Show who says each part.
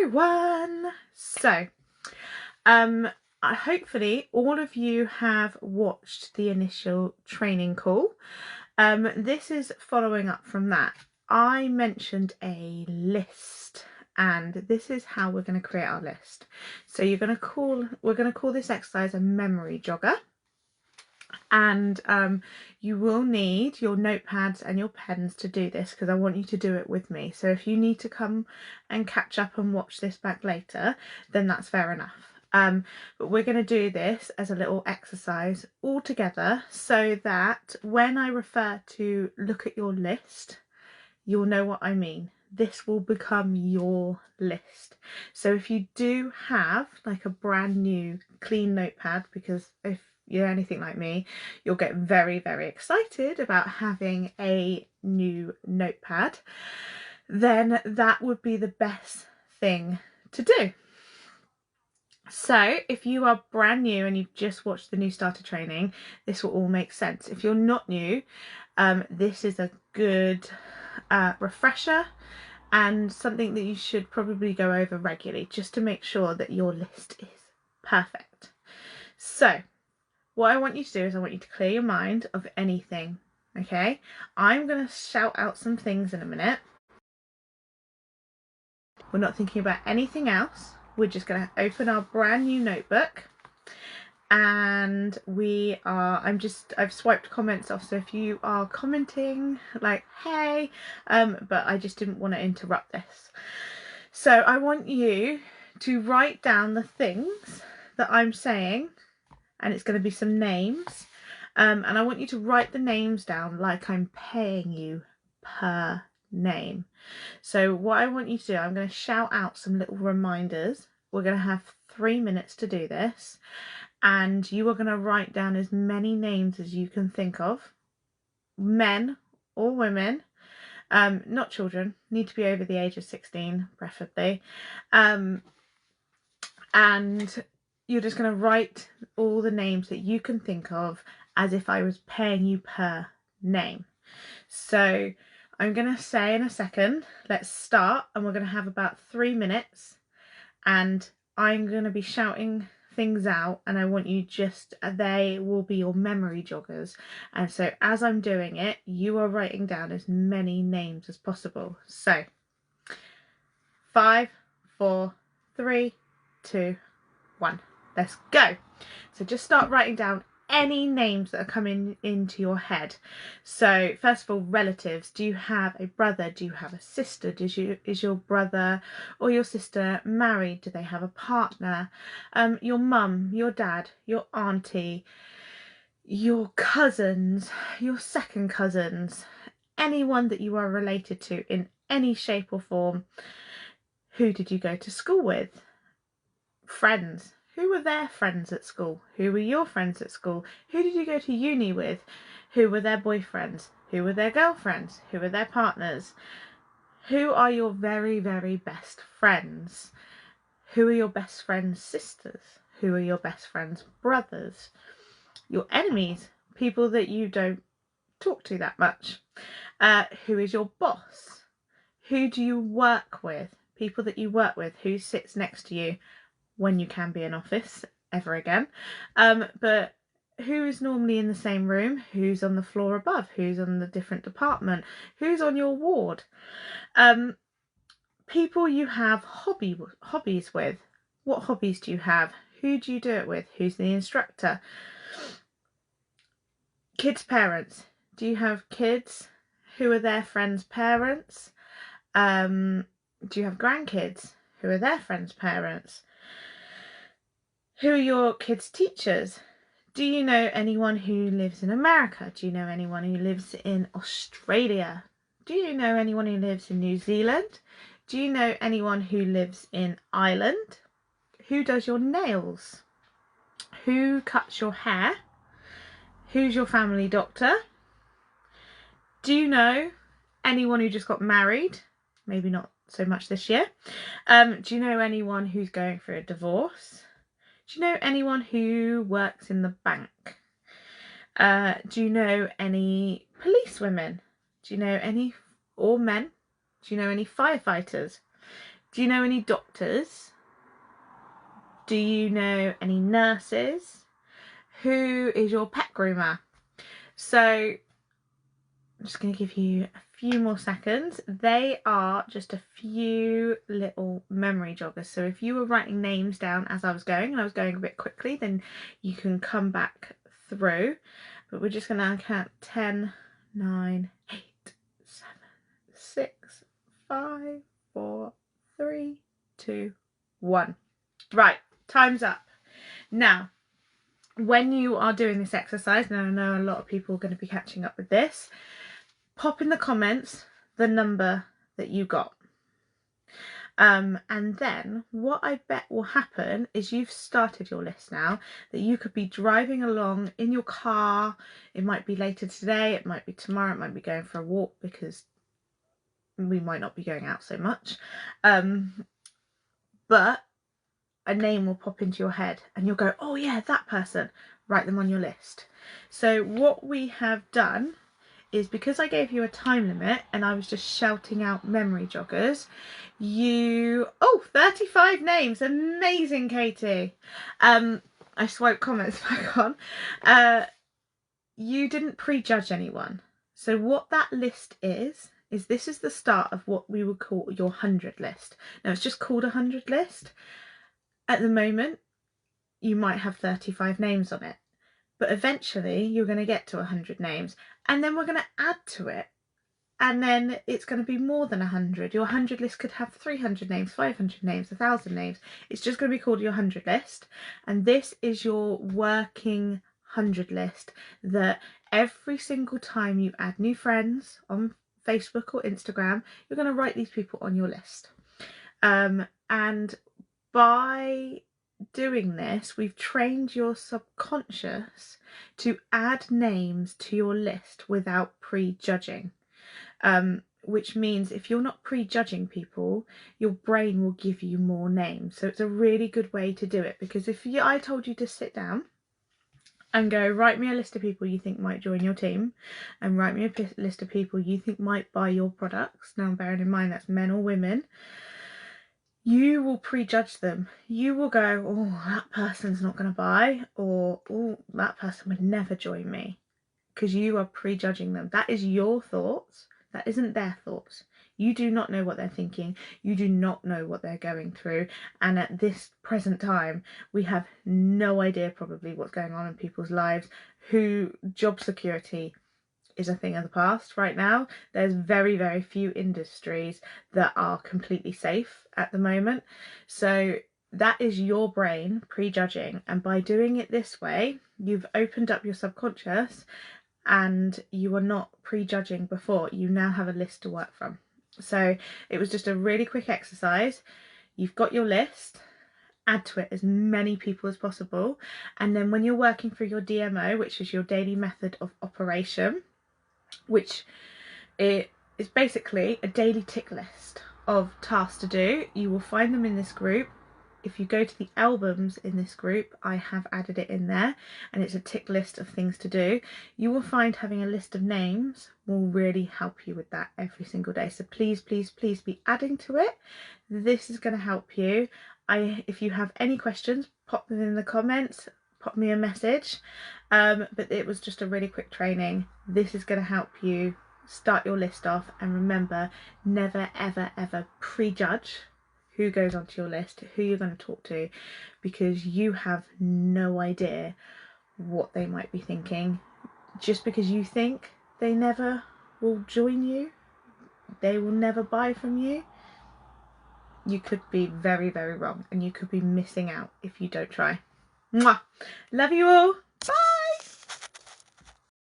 Speaker 1: everyone. So, hopefully all of you have watched the initial training call. This is following up from that. I mentioned a list, and this is how we're going to create our list. So we're going to call this exercise a memory jogger. And you will need your notepads and your pens to do this, because I want you to do it with me. So if you need to come and catch up and watch this back later, then that's fair enough. But we're going to do this as a little exercise all together, so that when I refer to look at your list, you'll know what I mean. This will become your list. So if you do have like a brand new clean notepad, because if you're anything like me, you'll get very, very excited about having a new notepad, then that would be the best thing to do. So if you are brand new and you've just watched the new starter training, this will all make sense. If you're not new, this is a good refresher and something that you should probably go over regularly, just to make sure that your list is perfect. So what I want you to do is I want you to clear your mind of anything, okay? I'm going to shout out some things in a minute. We're not thinking about anything else. We're just going to open our brand new notebook, and I've swiped comments off, so if you are commenting like hey, but I just didn't want to interrupt this. So I want you to write down the things that I'm saying, and it's going to be some names, and I want you to write the names down like I'm paying you per name. So what I want you to do, I'm going to shout out some little reminders. We're going to have 3 minutes to do this, and you are going to write down as many names as you can think of, men or women, not children, need to be over the age of 16 preferably, and you're just going to write all the names that you can think of as if I was paying you per name. So I'm going to say in a second, let's start, and we're going to have about 3 minutes, and I'm going to be shouting things out, and I want you they will be your memory joggers. And so as I'm doing it, you are writing down as many names as possible. So 5, 4, 3, 2, 1. Let's go. So just start writing down any names that are coming into your head. So first of all, relatives. Do you have a brother? Do you have a sister? Is your brother or your sister married? Do they have a partner? Your mum, your dad, your auntie, your cousins, your second cousins, anyone that you are related to in any shape or form. Who did you go to school with? Friends. Who were their friends at school? Who were your friends at school? Who did you go to uni with? Who were their boyfriends? Who were their girlfriends? Who were their partners? Who are your very, very best friends? Who are your best friends' sisters? Who are your best friends' brothers? Your enemies, people that you don't talk to that much. Who is your boss? Who do you work with? People that you work with. Who sits next to you when you can be in office ever again, but who is normally in the same room, who's on the floor above, who's on the different department, who's on your ward, people you have hobbies with. What hobbies do you have? Who do you do it with? Who's the instructor? Kids' parents. Do you have kids? Who are their friends' parents? Do you have grandkids? Who are their friends' parents? Who are your kids' teachers? Do you know anyone who lives in America? Do you know anyone who lives in Australia? Do you know anyone who lives in New Zealand? Do you know anyone who lives in Ireland? Who does your nails? Who cuts your hair? Who's your family doctor? Do you know anyone who just got married? Maybe not so much this year. Do you know anyone who's going through a divorce? Do you know anyone who works in the bank? Do you know any police women? Do you know any, or men? Do you know any firefighters? Do you know any doctors? Do you know any nurses? Who is your pet groomer? So I'm just going to give you a few more seconds. They are just a few little memory joggers. So if you were writing names down as I was going, and I was going a bit quickly, then you can come back through. But we're just going to count 10, 9, 8, 7, 6, 5, 4, 3, 2, 1. Right, time's up. Now, when you are doing this exercise, and I know a lot of people are going to be catching up with this, pop in the comments the number that you got. And then what I bet will happen is you've started your list now, that you could be driving along in your car. It might be later today, it might be tomorrow, it might be going for a walk because we might not be going out so much. But a name will pop into your head and you'll go, oh yeah, that person, write them on your list. So what we have done is, because I gave you a time limit and I was just shouting out memory joggers, 35 names, amazing, Katie. I swiped comments back on. You didn't prejudge anyone. So what that list is this is the start of what we would call your 100 list. Now it's just called a 100 list. At the moment, you might have 35 names on it, but eventually you're going to get to 100 names, and then we're going to add to it, and then it's going to be more than 100. Your 100 list could have 300 names, 500 names, 1,000 names. It's just going to be called your 100 list, and this is your working 100 list that every single time you add new friends on Facebook or Instagram, you're going to write these people on your list. And by doing this, we've trained your subconscious to add names to your list without prejudging, which means if you're not prejudging people, your brain will give you more names. So it's a really good way to do it, because if I told you to sit down and go, write me a list of people you think might join your team, and write me a list of people you think might buy your products, now bearing in mind that's men or women, you will prejudge them. You will go, oh, that person's not going to buy, or oh, that person would never join me, because you are prejudging them. That is your thoughts. That isn't their thoughts. You do not know what they're thinking. You do not know what they're going through. And at this present time, we have no idea probably what's going on in people's lives. Job security is a thing of the past right now. There's very, very few industries that are completely safe at the moment. So that is your brain prejudging, and by doing it this way, you've opened up your subconscious and you are not prejudging before. You now have a list to work from. So it was just a really quick exercise. You've got your list, add to it as many people as possible, and then when you're working through your DMO, which is your daily method of operation, which is basically a daily tick list of tasks to do, you will find them in this group. If you go to the albums in this group, I have added it in there, and it's a tick list of things to do. You will find having a list of names will really help you with that every single day. So please, please, please be adding to it. This is going to help you. If you have any questions, pop them in the comments, pop me a message. But it was just a really quick training. This is going to help you start your list off, and remember, never ever ever prejudge who goes onto your list, who you're going to talk to, because you have no idea what they might be thinking. Just because you think they never will join you, they will never buy from you, you could be very, very wrong, and you could be missing out if you don't try. Mwah! Love you all.